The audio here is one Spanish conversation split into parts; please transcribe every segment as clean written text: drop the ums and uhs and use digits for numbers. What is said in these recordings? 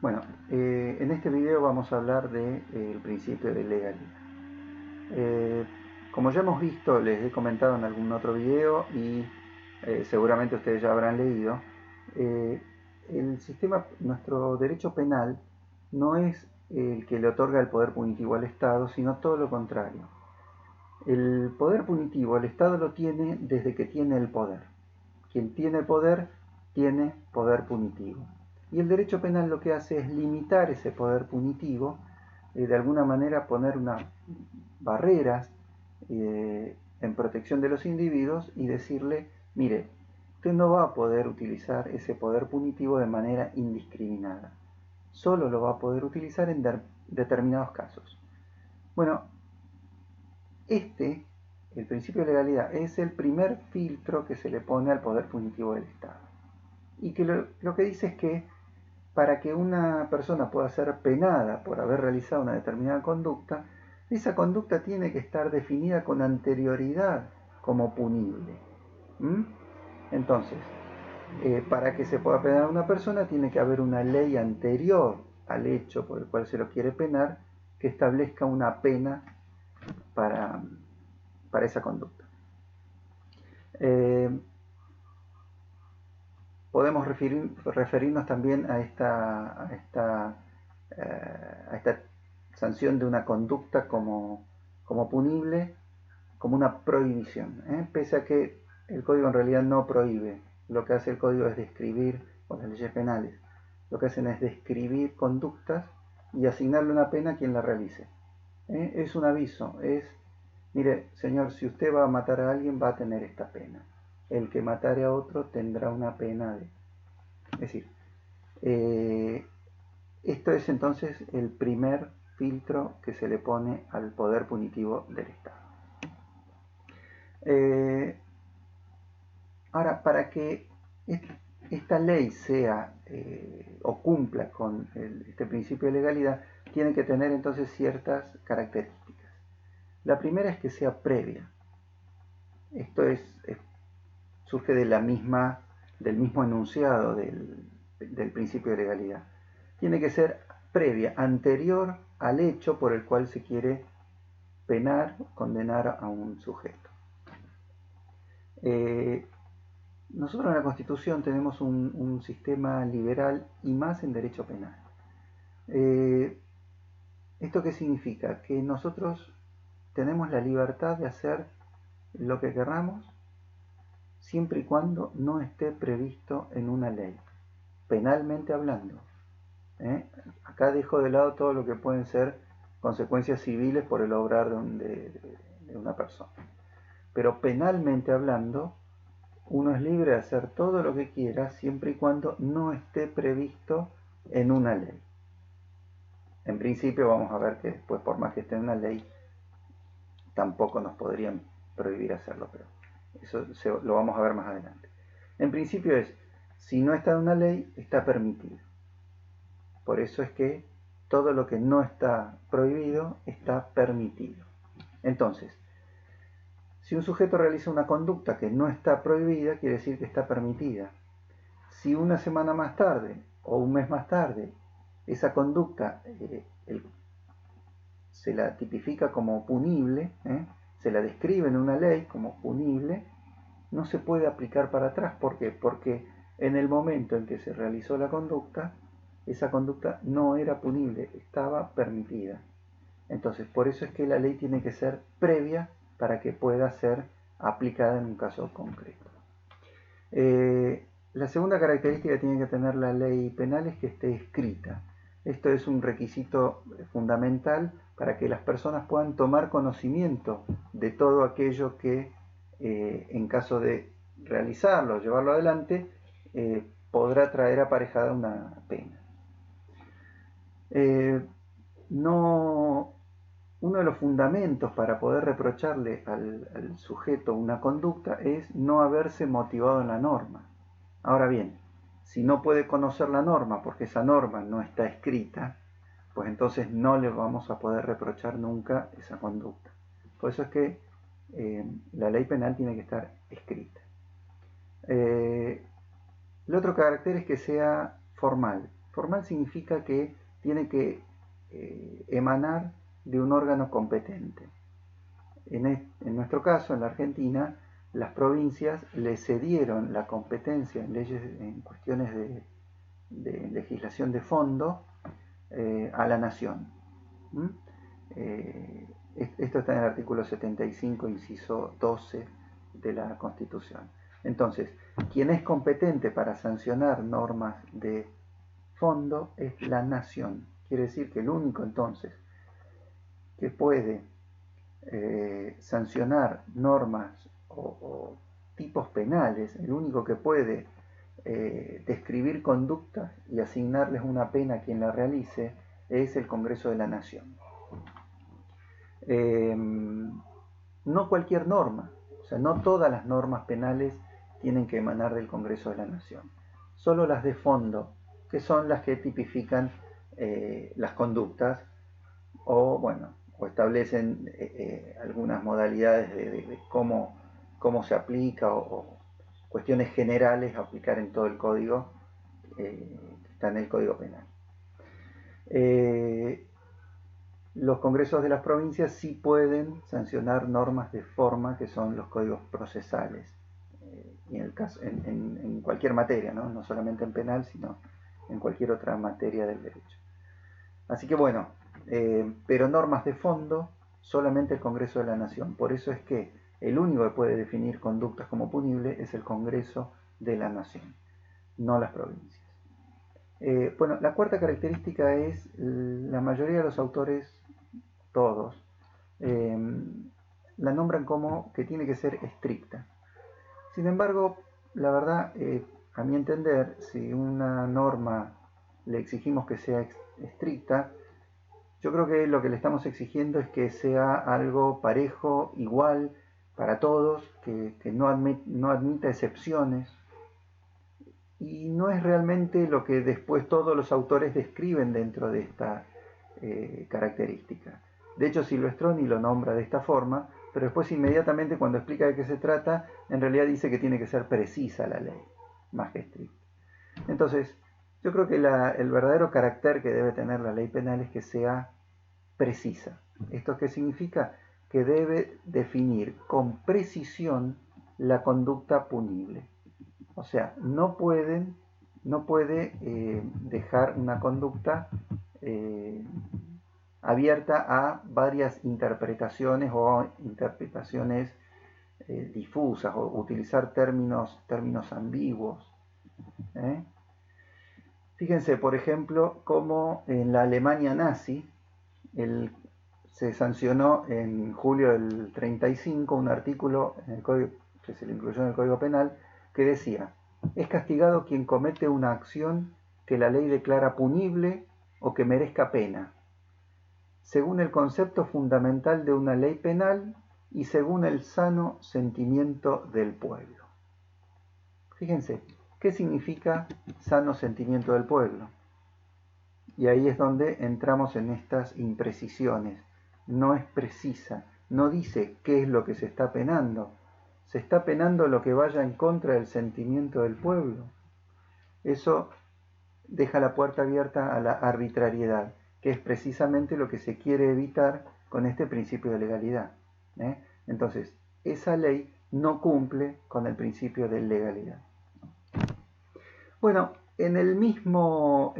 Bueno, en este video vamos a hablar del principio de legalidad. Eh, Como ya hemos visto, les he comentado en algún otro video y seguramente ustedes ya habrán leído, eh, el sistema, nuestro derecho penal no es el que le otorga el poder punitivo al Estado, sino todo lo contrario. El poder punitivo el Estado lo tiene desde que tiene el poder. Quien tiene poder tiene poder punitivo. Y el derecho penal lo que hace es limitar ese poder punitivo, de alguna manera poner unas barreras en protección de los individuos y decirle, mire, usted no va a poder utilizar ese poder punitivo de manera indiscriminada. Solo lo va a poder utilizar en determinados casos. Bueno, el principio de legalidad, es el primer filtro que se le pone al poder punitivo del Estado. Y que lo que dice es que para que una persona pueda ser penada por haber realizado una determinada conducta, esa conducta tiene que estar definida con anterioridad como punible. ¿Mm? Entonces, para que se pueda penar a una persona tiene que haber una ley anterior al hecho por el cual se lo quiere penar que establezca una pena para, para esa conducta. Eh, Podemos referirnos también a esta sanción de una conducta como punible, como una prohibición, pese a que el código en realidad no prohíbe. Lo que hace el código es describir, o las leyes penales, lo que hacen es describir conductas y asignarle una pena a quien la realice. Es un aviso, mire, señor, si usted va a matar a alguien va a tener esta pena. El que matare a otro tendrá una pena de... Es decir, eh, esto es entonces el primer filtro que se le pone al poder punitivo del Estado. Eh, Ahora, para que esta ley sea o cumpla con este principio de legalidad, tiene que tener entonces ciertas características. La primera es que sea previa. Esto surge de del mismo enunciado del principio de legalidad. Tiene que ser previa, anterior al hecho por el cual se quiere penar, condenar a un sujeto. Eh, Nosotros en la Constitución tenemos un sistema liberal y más en derecho penal. Eh, ¿Esto qué significa? Que nosotros tenemos la libertad de hacer lo que querramos siempre y cuando no esté previsto en una ley, penalmente hablando. Acá dejo de lado todo lo que pueden ser consecuencias civiles por el obrar de una persona. Pero penalmente hablando, uno es libre de hacer todo lo que quiera siempre y cuando no esté previsto en una ley. En principio vamos a ver que después, por más que esté en una ley, tampoco nos podrían prohibir hacerlo, pero eso lo vamos a ver más adelante. En principio si no está en una ley, está permitido. Por eso es que todo lo que no está prohibido está permitido. Entonces, si un sujeto realiza una conducta que no está prohibida, quiere decir que está permitida. Si una semana más tarde o un mes más tarde esa conducta se la tipifica como punible, se la describe en una ley como punible, no se puede aplicar para atrás. ¿Por qué? Porque en el momento en que se realizó la conducta, esa conducta no era punible, estaba permitida. Entonces, por eso es que la ley tiene que ser previa para que pueda ser aplicada en un caso concreto. La segunda característica que tiene que tener la ley penal es que esté escrita. Esto es un requisito fundamental para que las personas puedan tomar conocimiento de todo aquello que, en caso de realizarlo, llevarlo adelante, podrá traer aparejada una pena. No, Uno de los fundamentos para poder reprocharle al sujeto una conducta es no haberse motivado en la norma. Ahora bien, si no puede conocer la norma porque esa norma no está escrita, pues entonces no le vamos a poder reprochar nunca esa conducta. Por eso es que la ley penal tiene que estar escrita. El otro carácter es que sea formal. Formal significa que tiene que emanar de un órgano competente. En nuestro caso, en la Argentina, las provincias le cedieron la competencia en leyes, en cuestiones de legislación de fondo, a la nación. Esto está en el artículo 75, inciso 12 de la Constitución. Entonces, quien es competente para sancionar normas de fondo es la nación. Quiere decir que el único entonces que puede sancionar normas o tipos penales, el único que puede describir conductas y asignarles una pena a quien la realice, es el Congreso de la Nación. No cualquier norma, o sea, no todas las normas penales tienen que emanar del Congreso de la Nación, solo las de fondo, que son las que tipifican las conductas o establecen algunas modalidades de cómo se aplica o cuestiones generales a aplicar en todo el código que está en el Código Penal. Los congresos de las provincias sí pueden sancionar normas de forma que son los códigos procesales, y en cualquier materia, ¿no? Solamente en penal, sino en cualquier otra materia del derecho. Así que bueno, pero normas de fondo solamente el Congreso de la Nación. Por eso es que el único que puede definir conductas como punibles es el Congreso de la Nación, no las provincias. La cuarta característica es la mayoría de los autores, todos, la nombran como que tiene que ser estricta. Sin embargo, la verdad, a mi entender, si una norma le exigimos que sea estricta, yo creo que lo que le estamos exigiendo es que sea algo parejo, igual para todos, que no admita excepciones, y no es realmente lo que después todos los autores describen dentro de esta característica. De hecho, Silvestroni lo nombra de esta forma, pero después inmediatamente cuando explica de qué se trata, en realidad dice que tiene que ser precisa la ley, más que estricta. Entonces, yo creo que el verdadero carácter que debe tener la ley penal es que sea precisa. ¿Esto qué significa? Que debe definir con precisión la conducta punible. O sea, no puede dejar una conducta abierta a varias interpretaciones o interpretaciones difusas, o utilizar términos ambiguos. Fíjense, por ejemplo, cómo en la Alemania nazi se sancionó en julio del 35 un artículo en el código, que se le incluyó en el Código Penal, que decía: es castigado quien comete una acción que la ley declara punible o que merezca pena, según el concepto fundamental de una ley penal y según el sano sentimiento del pueblo. Fíjense, ¿qué significa sano sentimiento del pueblo? Y ahí es donde entramos en estas imprecisiones. No es precisa, no dice qué es lo que se está penando. Se está penando lo que vaya en contra del sentimiento del pueblo. Eso deja la puerta abierta a la arbitrariedad, que es precisamente lo que se quiere evitar con este principio de legalidad. Entonces, esa ley no cumple con el principio de legalidad. Bueno, dentro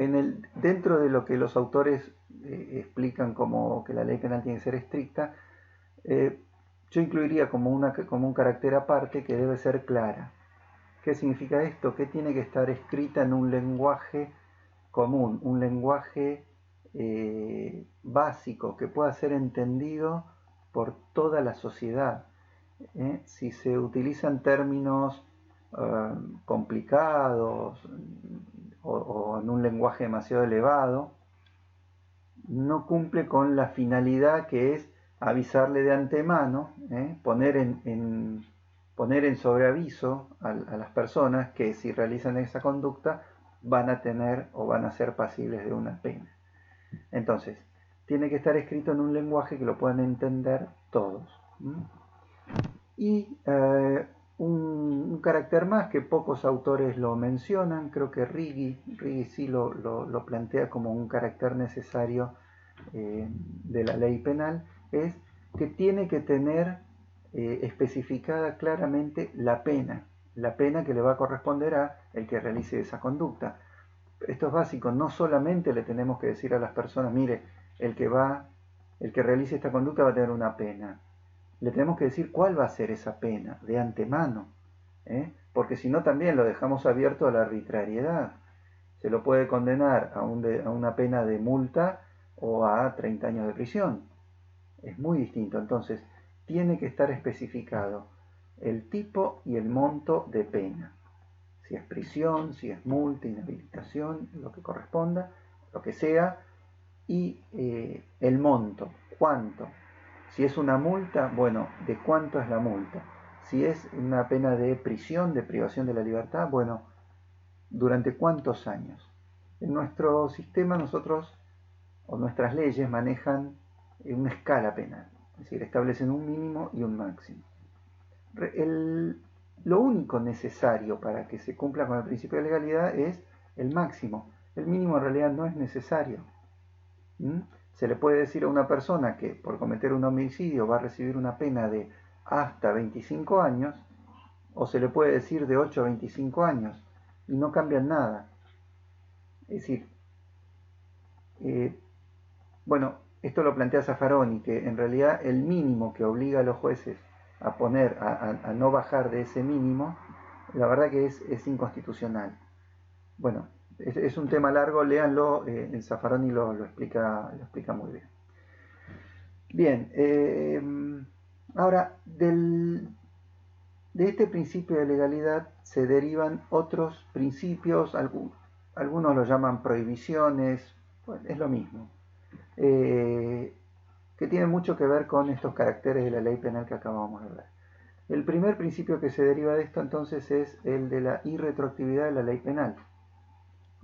de lo que los autores explican como que la ley penal tiene que ser estricta, yo incluiría como un carácter aparte que debe ser clara. ¿Qué significa esto? Que tiene que estar escrita en un lenguaje común, un lenguaje básico que pueda ser entendido por toda la sociedad. Si se utilizan términos complicados o en un lenguaje demasiado elevado, no cumple con la finalidad que es avisarle de antemano, poner en sobreaviso a las personas que si realizan esa conducta van a tener o van a ser pasibles de una pena. Entonces, tiene que estar escrito en un lenguaje que lo puedan entender todos. Y un carácter más que pocos autores lo mencionan, creo que Righi sí lo plantea como un carácter necesario de la ley penal, es que tiene que tener especificada claramente la pena que le va a corresponder a el que realice esa conducta. Esto es básico, no solamente le tenemos que decir a las personas, mire, el que realice esta conducta va a tener una pena. Le tenemos que decir cuál va a ser esa pena de antemano, porque si no también lo dejamos abierto a la arbitrariedad. Se lo puede condenar a una pena de multa o a 30 años de prisión. Es muy distinto. Entonces, tiene que estar especificado el tipo y el monto de pena. Si es prisión, si es multa, inhabilitación, lo que corresponda, lo que sea, y el monto, cuánto. Si es una multa, bueno, ¿de cuánto es la multa? Si es una pena de prisión, de privación de la libertad, bueno, ¿durante cuántos años? En nuestro sistema nosotros, o nuestras leyes, manejan una escala penal, es decir, establecen un mínimo y un máximo. Lo único necesario para que se cumpla con el principio de legalidad es el máximo. El mínimo en realidad no es necesario. Se le puede decir a una persona que por cometer un homicidio va a recibir una pena de hasta 25 años, o se le puede decir de 8 a 25 años, y no cambian nada. Es decir, bueno, esto lo plantea Zaffaroni, que en realidad el mínimo que obliga a los jueces a poner, a no bajar de ese mínimo, la verdad que es inconstitucional. Bueno, es un tema largo, léanlo, en Zaffaroni lo explica muy bien. Bien, ahora, de este principio de legalidad se derivan otros principios, algunos lo llaman prohibiciones, bueno, es lo mismo, que tienen mucho que ver con estos caracteres de la ley penal que acabamos de ver. El primer principio que se deriva de esto entonces es el de la irretroactividad de la ley penal.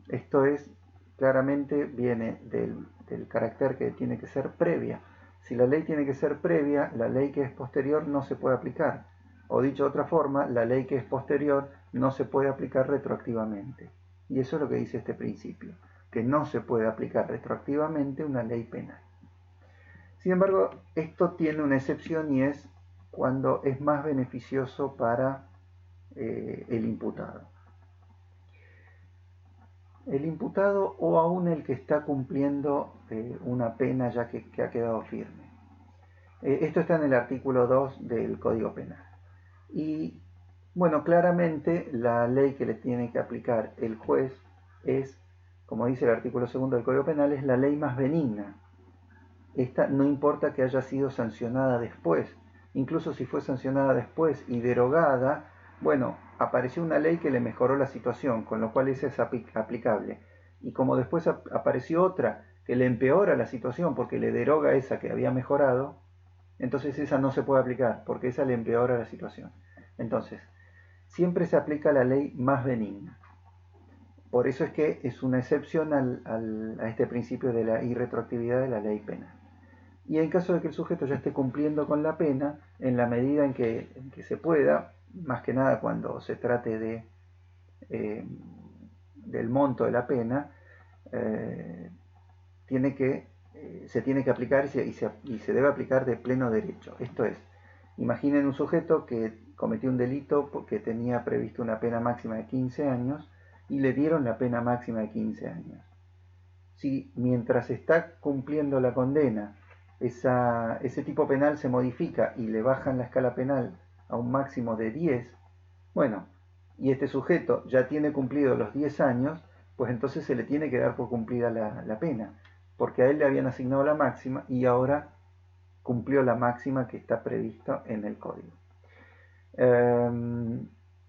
Esto es, claramente viene del carácter que tiene que ser previa. Si la ley tiene que ser previa, la ley que es posterior no se puede aplicar. O dicho de otra forma, la ley que es posterior no se puede aplicar retroactivamente. Y eso es lo que dice este principio, que no se puede aplicar retroactivamente una ley penal. Sin embargo, esto tiene una excepción y es cuando es más beneficioso para el imputado. El imputado o aún el que está cumpliendo una pena ya que ha quedado firme. Esto está en el artículo 2 del Código Penal. Y bueno, claramente la ley que le tiene que aplicar el juez es, como dice el artículo 2 del Código Penal, es la ley más benigna. Esta no importa que haya sido sancionada después. Incluso si fue sancionada después y derogada, bueno, apareció una ley que le mejoró la situación, con lo cual esa es aplicable. Y como después apareció otra que le empeora la situación porque le deroga esa que había mejorado, entonces esa no se puede aplicar porque esa le empeora la situación. Entonces, siempre se aplica la ley más benigna. Por eso es que es una excepción a este principio de la irretroactividad de la ley penal. Y en caso de que el sujeto ya esté cumpliendo con la pena, en la medida en que se pueda, más que nada cuando se trate del monto de la pena, se tiene que aplicar y se debe aplicar de pleno derecho. Esto es, imaginen un sujeto que cometió un delito porque tenía previsto una pena máxima de 15 años y le dieron la pena máxima de 15 años. Si mientras está cumpliendo la condena ese tipo penal se modifica y le bajan la escala penal a un máximo de 10, bueno, y este sujeto ya tiene cumplido los 10 años, pues entonces se le tiene que dar por cumplida la pena, porque a él le habían asignado la máxima y ahora cumplió la máxima que está prevista en el código.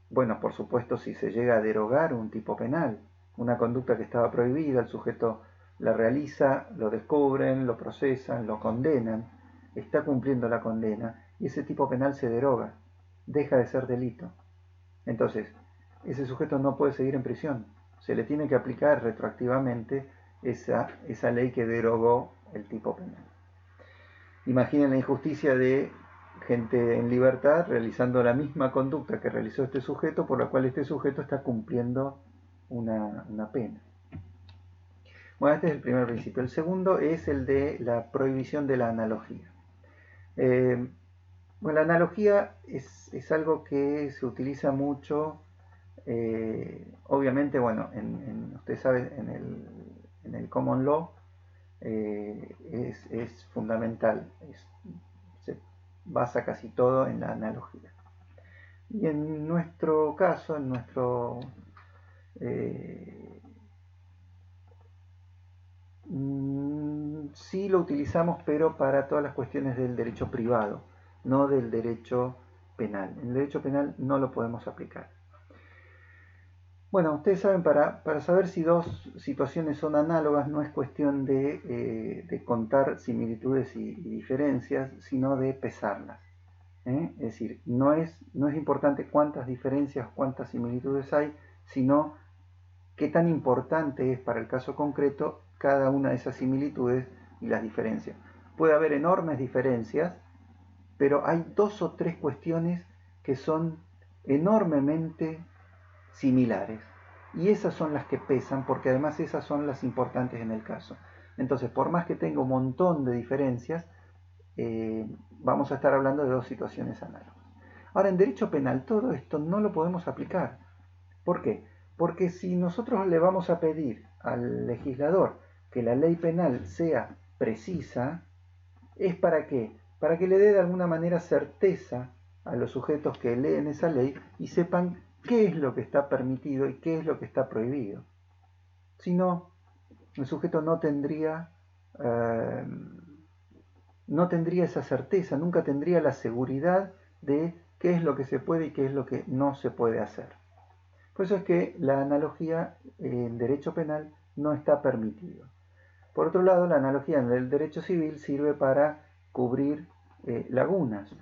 Bueno, por supuesto, si se llega a derogar un tipo penal, una conducta que estaba prohibida, el sujeto la realiza, lo descubren, lo procesan, lo condenan, está cumpliendo la condena y ese tipo penal se deroga, deja de ser delito. Entonces, ese sujeto no puede seguir en prisión, se le tiene que aplicar retroactivamente esa ley que derogó el tipo penal. Imaginen la injusticia de gente en libertad realizando la misma conducta que realizó este sujeto, por la cual este sujeto está cumpliendo una pena. Bueno, este es el primer principio. El segundo es el de la prohibición de la analogía. Bueno, la analogía es algo que se utiliza mucho, obviamente, bueno, usted sabe, en el common law es fundamental, se basa casi todo en la analogía. Y en nuestro caso, sí lo utilizamos, pero para todas las cuestiones del derecho privado, no del derecho penal. En el derecho penal no lo podemos aplicar. Bueno, ustedes saben, para saber si dos situaciones son análogas no es cuestión de contar similitudes y diferencias, sino de pesarlas. Es decir, no es importante cuántas diferencias, cuántas similitudes hay, sino qué tan importante es para el caso concreto cada una de esas similitudes y las diferencias. Puede haber enormes diferencias, pero hay dos o tres cuestiones que son enormemente similares. Y esas son las que pesan, porque además esas son las importantes en el caso. Entonces, por más que tenga un montón de diferencias, vamos a estar hablando de dos situaciones análogas. Ahora, en derecho penal todo esto no lo podemos aplicar. ¿Por qué? Porque si nosotros le vamos a pedir al legislador que la ley penal sea precisa, ¿es para qué? Para que le dé de alguna manera certeza a los sujetos que leen esa ley y sepan qué es lo que está permitido y qué es lo que está prohibido. Si no, el sujeto no tendría esa certeza, nunca tendría la seguridad de qué es lo que se puede y qué es lo que no se puede hacer. Por eso es que la analogía en derecho penal no está permitido. Por otro lado, la analogía en el derecho civil sirve para cubrir lagunas.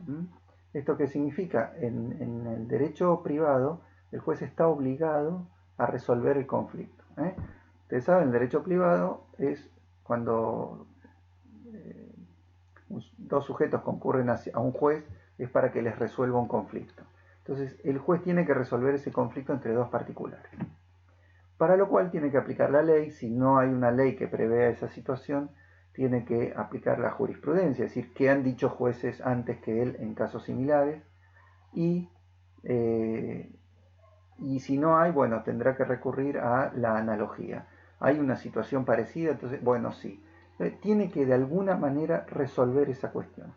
¿Esto qué significa? En el derecho privado, el juez está obligado a resolver el conflicto. Ustedes saben, el derecho privado es cuando dos sujetos concurren a un juez, es para que les resuelva un conflicto. Entonces, el juez tiene que resolver ese conflicto entre dos particulares. Para lo cual tiene que aplicar la ley. Si no hay una ley que prevea esa situación, tiene que aplicar la jurisprudencia, es decir, qué han dicho jueces antes que él en casos similares. Y si no hay, bueno, tendrá que recurrir a la analogía. Hay una situación parecida, entonces, bueno, sí. Tiene que de alguna manera resolver esa cuestión.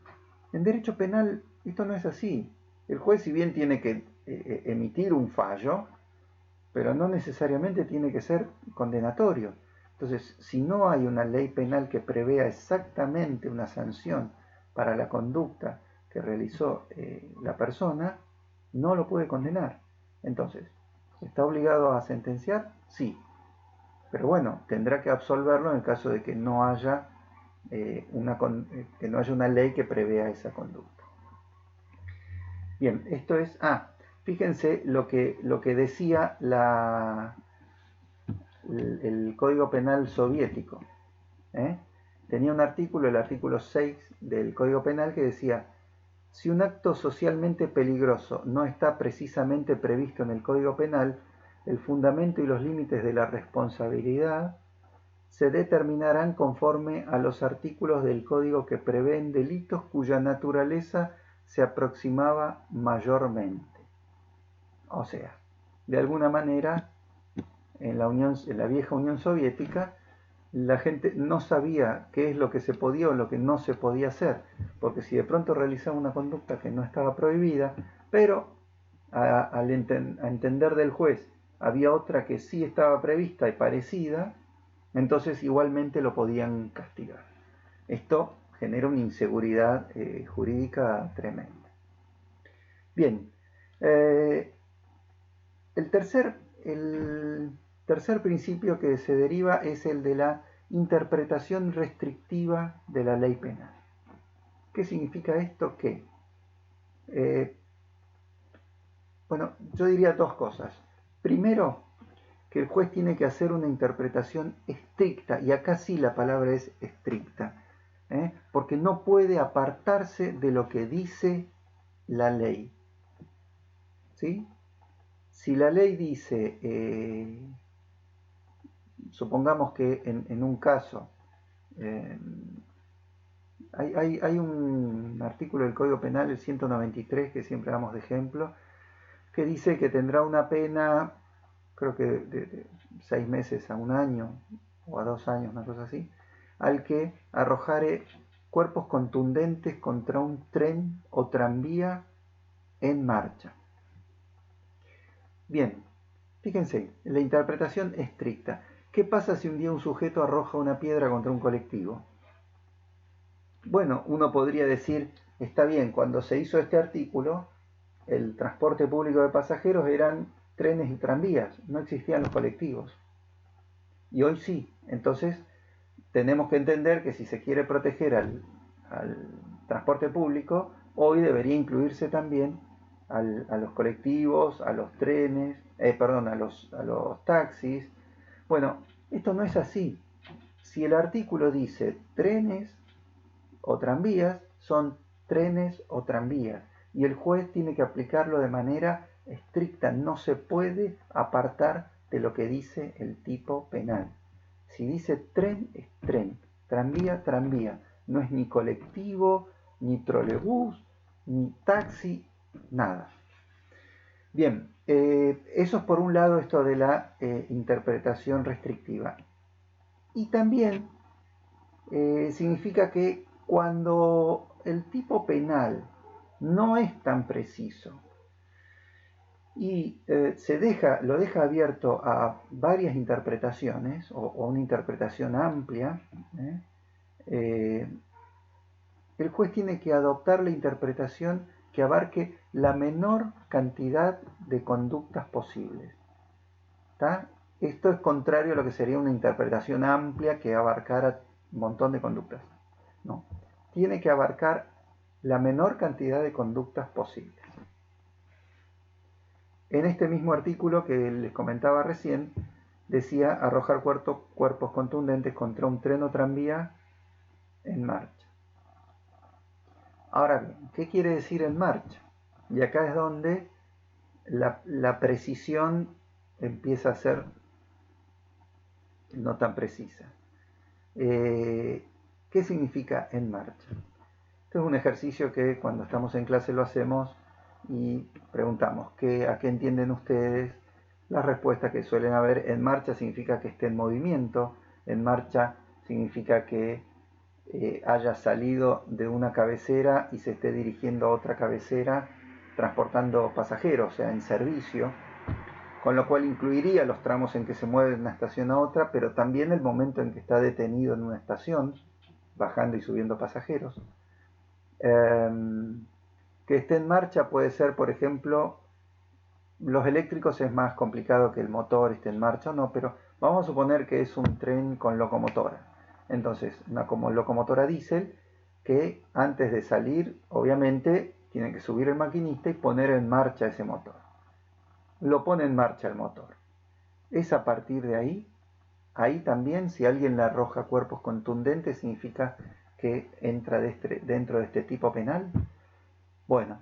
En derecho penal esto no es así. El juez, si bien tiene que emitir un fallo, pero no necesariamente tiene que ser condenatorio. Entonces, si no hay una ley penal que prevea exactamente una sanción para la conducta que realizó la persona, no lo puede condenar. Entonces, ¿está obligado a sentenciar? Sí. Pero bueno, tendrá que absolverlo en el caso de que no haya una ley que prevea esa conducta. Bien, esto es... fíjense lo que decía el Código Penal soviético. Tenía un artículo, el artículo 6 del Código Penal, que decía: si un acto socialmente peligroso no está precisamente previsto en el Código Penal, el fundamento y los límites de la responsabilidad se determinarán conforme a los artículos del Código que prevén delitos cuya naturaleza se aproximaba mayormente. O sea, de alguna manera, en la vieja Unión Soviética, la gente no sabía qué es lo que se podía o lo que no se podía hacer, porque si de pronto realizaba una conducta que no estaba prohibida, pero a entender del juez había otra que sí estaba prevista y parecida, entonces igualmente lo podían castigar. Esto genera una inseguridad jurídica tremenda. Bien, el tercer principio que se deriva es el de la interpretación restrictiva de la ley penal. ¿Qué significa esto? Que, bueno, yo diría dos cosas. Primero, que el juez tiene que hacer una interpretación estricta, y acá sí la palabra es estricta, porque no puede apartarse de lo que dice la ley. ¿Sí? Si la ley dice, supongamos que en un caso, hay un artículo del Código Penal, el 193, que siempre damos de ejemplo, que dice que tendrá una pena, creo que de 6 meses a 1 año, o a 2 años, una cosa así, al que arrojare cuerpos contundentes contra un tren o tranvía en marcha. Bien, fíjense, la interpretación estricta. ¿Qué pasa si un día un sujeto arroja una piedra contra un colectivo? Bueno, uno podría decir, está bien, cuando se hizo este artículo, el transporte público de pasajeros eran trenes y tranvías, no existían los colectivos. Y hoy sí, entonces tenemos que entender que si se quiere proteger al transporte público, hoy debería incluirse también a los colectivos, a los trenes, a los taxis. Bueno, esto no es así. Si el artículo dice trenes o tranvías, son trenes o tranvías. Y el juez tiene que aplicarlo de manera estricta. No se puede apartar de lo que dice el tipo penal. Si dice tren, es tren. Tranvía, tranvía. No es ni colectivo, ni trolebús, ni taxi, nada. Bien, eso es por un lado esto de la interpretación restrictiva. Y también significa que cuando el tipo penal no es tan preciso y lo deja abierto a varias interpretaciones o una interpretación amplia, el juez tiene que adoptar la interpretación que abarque la menor cantidad de conductas posibles. ¿Tá? Esto es contrario a lo que sería una interpretación amplia que abarcara un montón de conductas. No, tiene que abarcar la menor cantidad de conductas posibles. En este mismo artículo que les comentaba recién, decía arrojar cuerpos contundentes contra un tren o tranvía en marcha. Ahora bien, ¿qué quiere decir en marcha? Y acá es donde la precisión empieza a ser no tan precisa. ¿Qué significa en marcha? Este es un ejercicio que cuando estamos en clase lo hacemos y preguntamos, ¿a qué entienden ustedes? La respuesta que suelen haber: en marcha significa que esté en movimiento, en marcha significa que haya salido de una cabecera y se esté dirigiendo a otra cabecera transportando pasajeros, o sea, en servicio, con lo cual incluiría los tramos en que se mueve de una estación a otra, pero también el momento en que está detenido en una estación, bajando y subiendo pasajeros. Que esté en marcha puede ser, por ejemplo, los eléctricos es más complicado que el motor esté en marcha o no, pero vamos a suponer que es un tren con locomotora. Entonces, una locomotora diésel que antes de salir, obviamente, tiene que subir el maquinista y poner en marcha ese motor. Lo pone en marcha el motor. Es a partir de ahí también, si alguien le arroja cuerpos contundentes, significa que entra dentro de este tipo penal. Bueno,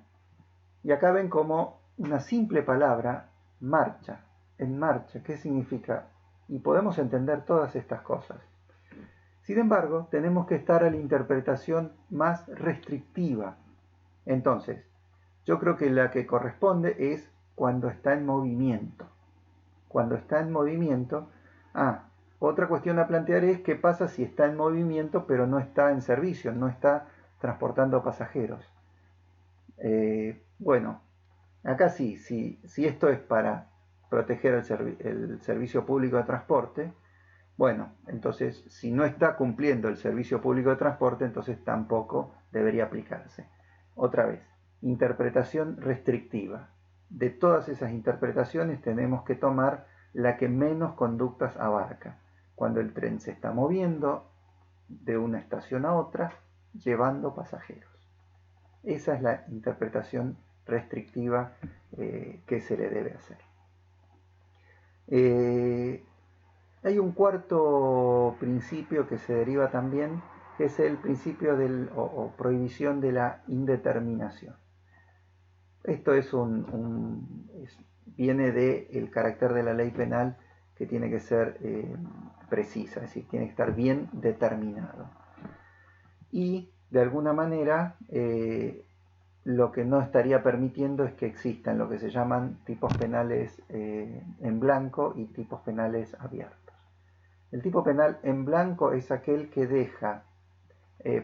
y acá ven como una simple palabra, marcha, en marcha, ¿qué significa? Y podemos entender todas estas cosas. Sin embargo, tenemos que estar a la interpretación más restrictiva. Entonces, yo creo que la que corresponde es cuando está en movimiento. Cuando está en movimiento, otra cuestión a plantear es qué pasa si está en movimiento pero no está en servicio, no está transportando pasajeros. Bueno, acá sí, si esto es para proteger el servicio público de transporte, bueno, entonces si no está cumpliendo el servicio público de transporte, entonces tampoco debería aplicarse. Otra vez, interpretación restrictiva. De todas esas interpretaciones tenemos que tomar la que menos conductas abarca. Cuando el tren se está moviendo de una estación a otra, llevando pasajeros. Esa es la interpretación restrictiva que se le debe hacer. Hay un cuarto principio que se deriva también, que es el principio o prohibición de la indeterminación. Esto viene del carácter de la ley penal, que tiene que ser precisa, es decir, tiene que estar bien determinado. Y de alguna manera lo que no estaría permitiendo es que existan lo que se llaman tipos penales en blanco y tipos penales abiertos. El tipo penal en blanco es aquel que deja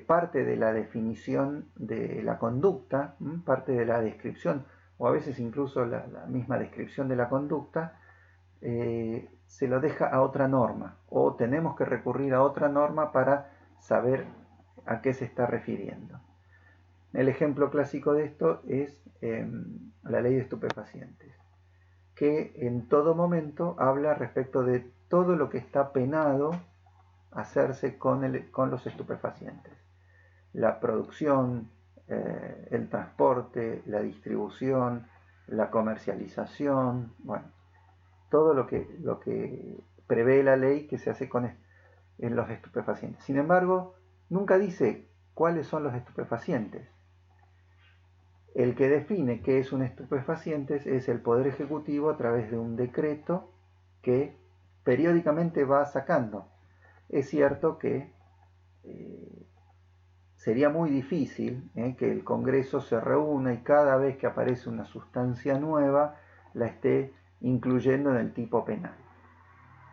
parte de la definición de la conducta, parte de la descripción, o a veces incluso la misma descripción de la conducta, se lo deja a otra norma, o tenemos que recurrir a otra norma para saber a qué se está refiriendo. El ejemplo clásico de esto es la ley de estupefacientes, que en todo momento habla respecto de todo lo que está penado hacerse con los estupefacientes. La producción, el transporte, la distribución, la comercialización, bueno, todo lo que prevé la ley que se hace en los estupefacientes. Sin embargo, nunca dice cuáles son los estupefacientes. El que define qué es un estupefaciente es el Poder Ejecutivo a través de un decreto que periódicamente va sacando. Es cierto que sería muy difícil que el Congreso se reúna y cada vez que aparece una sustancia nueva la esté incluyendo en el tipo penal.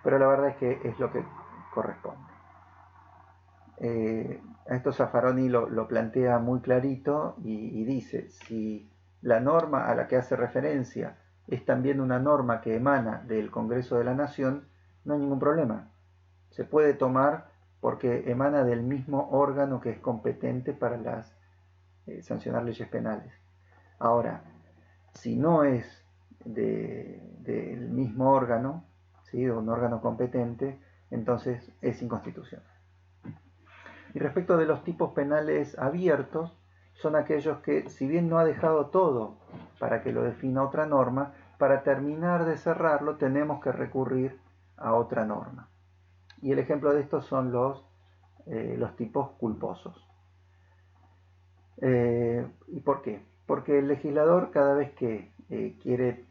Pero la verdad es que es lo que corresponde. Esto Zaffaroni lo plantea muy clarito y dice, si la norma a la que hace referencia es también una norma que emana del Congreso de la Nación, no hay ningún problema. Se puede tomar porque emana del mismo órgano que es competente para sancionar leyes penales. Ahora, si no es del mismo órgano, ¿sí?, de un órgano competente, entonces es inconstitucional. Y respecto de los tipos penales abiertos, son aquellos que, si bien no ha dejado todo para que lo defina otra norma, para terminar de cerrarlo tenemos que recurrir a otra norma. Y el ejemplo de estos son los tipos culposos. ¿Y por qué? Porque el legislador, cada vez que quiere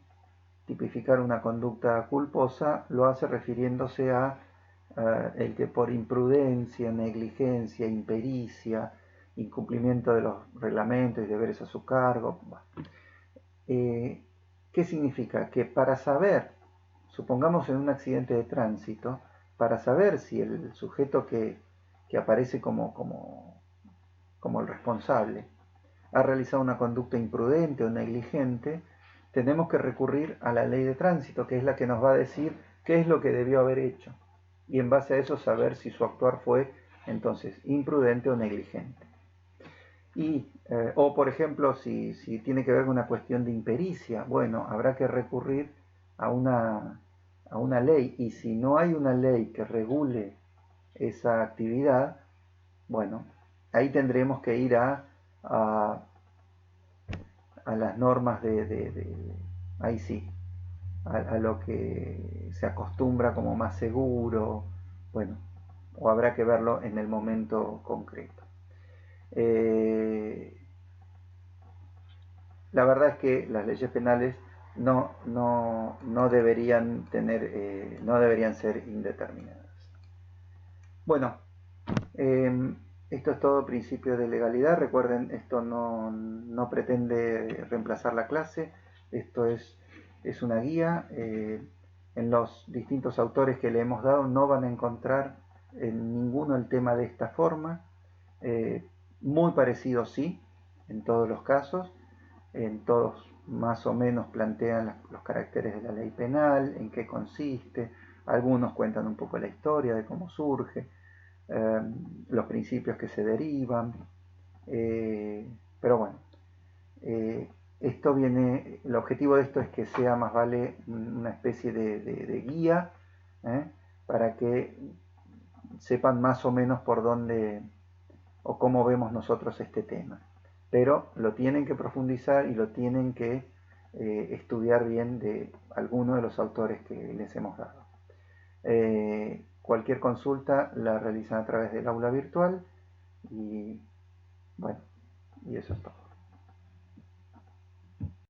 tipificar una conducta culposa, lo hace refiriéndose a el que por imprudencia, negligencia, impericia, incumplimiento de los reglamentos y deberes a su cargo. ¿Qué significa? Que para saber, supongamos en un accidente de tránsito, para saber si el sujeto que aparece como el responsable ha realizado una conducta imprudente o negligente, tenemos que recurrir a la ley de tránsito, que es la que nos va a decir qué es lo que debió haber hecho. Y en base a eso saber si su actuar fue entonces imprudente o negligente. O por ejemplo, si tiene que ver con una cuestión de impericia, bueno, habrá que recurrir a una ley, y si no hay una ley que regule esa actividad, bueno, ahí tendremos que ir a las normas ahí sí, a lo que se acostumbra como más seguro, bueno, o habrá que verlo en el momento concreto. La verdad es que las leyes penales no deberían no deberían ser indeterminadas. Bueno, esto es todo principio de legalidad. Recuerden, esto no pretende reemplazar la clase. Esto es una guía. En los distintos autores que le hemos dado no van a encontrar en ninguno el tema de esta forma. Muy parecido sí, en todos los casos. En todos más o menos plantean los caracteres de la ley penal, en qué consiste. Algunos cuentan un poco la historia de cómo surge, los principios que se derivan, pero bueno, el objetivo de esto es que sea más vale una especie de guía, para que sepan más o menos por dónde o cómo vemos nosotros este tema, pero lo tienen que profundizar y lo tienen que estudiar bien de alguno de los autores que les hemos dado. Cualquier consulta la realizan a través del aula virtual y bueno, y eso es todo.